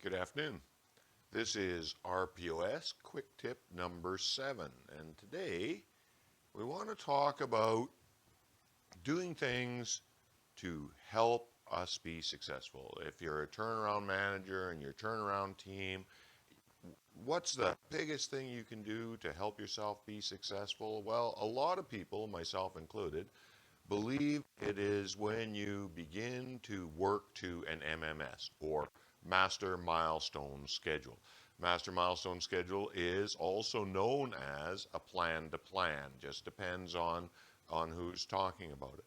Good afternoon. This is RPOS quick tip number 7, and today we want to talk about doing things to help us be successful. If you're a turnaround manager and your turnaround team, what's the biggest thing you can do to help yourself be successful? Well, a lot of people, myself included, believe it is when you begin to work to an MMS or Master Milestone Schedule. Master Milestone Schedule is also known as a plan to plan. Just depends on who's talking about it.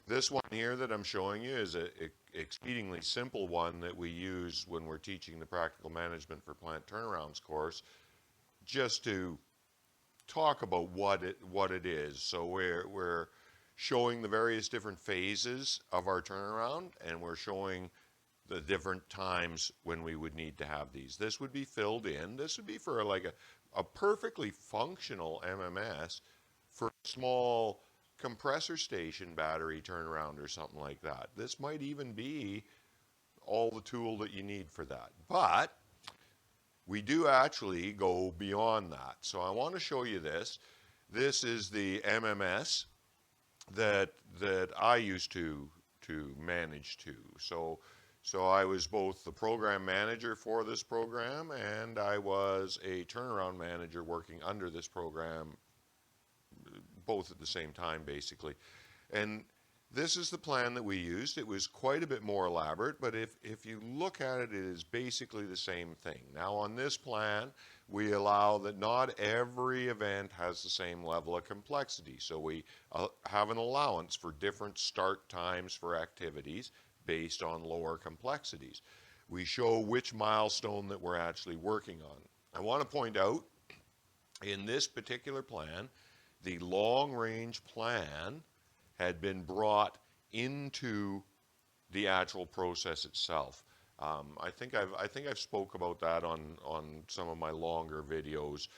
This one here that I'm showing you is an exceedingly simple one that we use when we're teaching the Practical Management for Plant Turnarounds course, just to talk about what it is. So we're showing the various different phases of our turnaround, and we're showing the different times when we would need to have these. This would be filled in. This would be for like a perfectly functional MMS for a small compressor station battery turnaround or something like that. This might even be all the tool that you need for that. But we do actually go beyond that. So I want to show you this. This is the MMS that I used to manage to. So I was both the program manager for this program, and I was a turnaround manager working under this program, both at the same time basically. And this is the plan that we used. It was quite a bit more elaborate, but if you look at it, it is basically the same thing. Now on this plan, we allow that not every event has the same level of complexity. So we have an allowance for different start times for activities based on lower complexities. We show which milestone that we're actually working on. I want to point out, in this particular plan, the long-range plan had been brought into the actual process itself. I think I've spoke about that on some of my longer videos,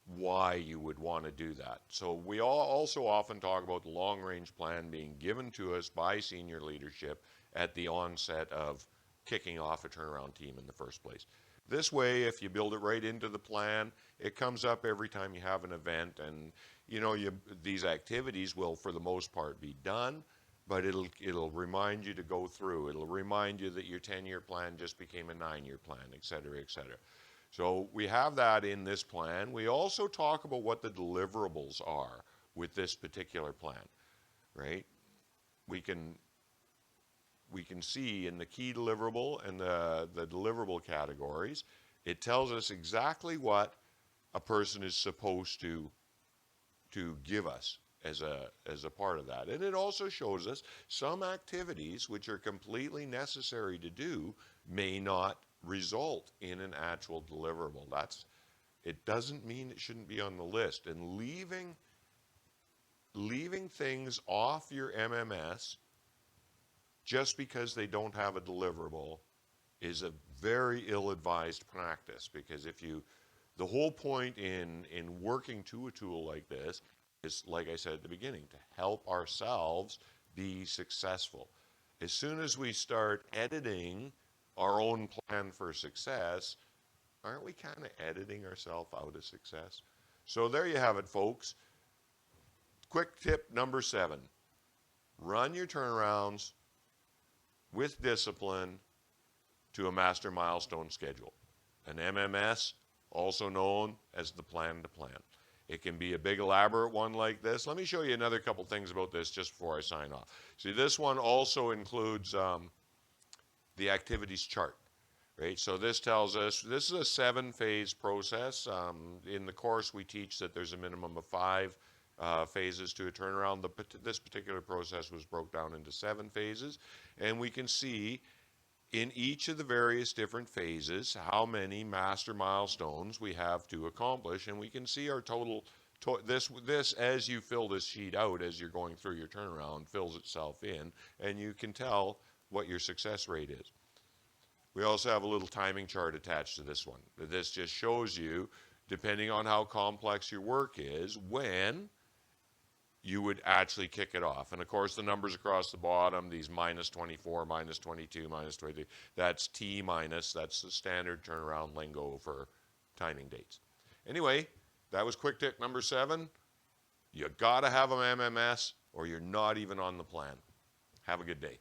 why you would want to do that. So we all also often talk about the long-range plan being given to us by senior leadership at the onset of kicking off a turnaround team in the first place. This way, if you build it right into the plan, it comes up every time you have an event, and these activities will, for the most part, be done, but it'll remind you to go through. It'll remind you that your 10-year plan just became a 9-year plan, et cetera, et cetera. So we have that in this plan. We also talk about what the deliverables are with this particular plan, right? We can see in the key deliverable and the deliverable categories, it tells us exactly what a person is supposed to give us as a part of that. And it also shows us some activities which are completely necessary to do may not result in an actual deliverable. It doesn't mean it shouldn't be on the list. And leaving things off your MMS just because they don't have a deliverable is a very ill-advised practice, because the whole point in working to a tool like this is, like I said at the beginning, to help ourselves be successful. As soon as we start editing our own plan for success, aren't we kind of editing ourselves out of success? So there you have it, folks. Quick tip number 7. Run your turnarounds with discipline to a master milestone schedule. An MMS, also known as the plan to plan. It can be a big elaborate one like this. Let me show you another couple things about this just before I sign off. See, this one also includes the activities chart, right? So this tells us, this is a 7-phase process. In the course we teach that there's a minimum of 5 phases to a turnaround. This particular process was broke down into 7 phases, and we can see in each of the various different phases how many master milestones we have to accomplish, and we can see our total. This as you fill this sheet out as you're going through your turnaround fills itself in, and you can tell what your success rate is. We also have a little timing chart attached to this one. This just shows you, depending on how complex your work is, when you would actually kick it off. And of course, the numbers across the bottom, these minus 24, minus 22, minus 23, that's T minus. That's the standard turnaround lingo for timing dates. Anyway, that was quick tip number 7. You got to have an MMS or you're not even on the plan. Have a good day.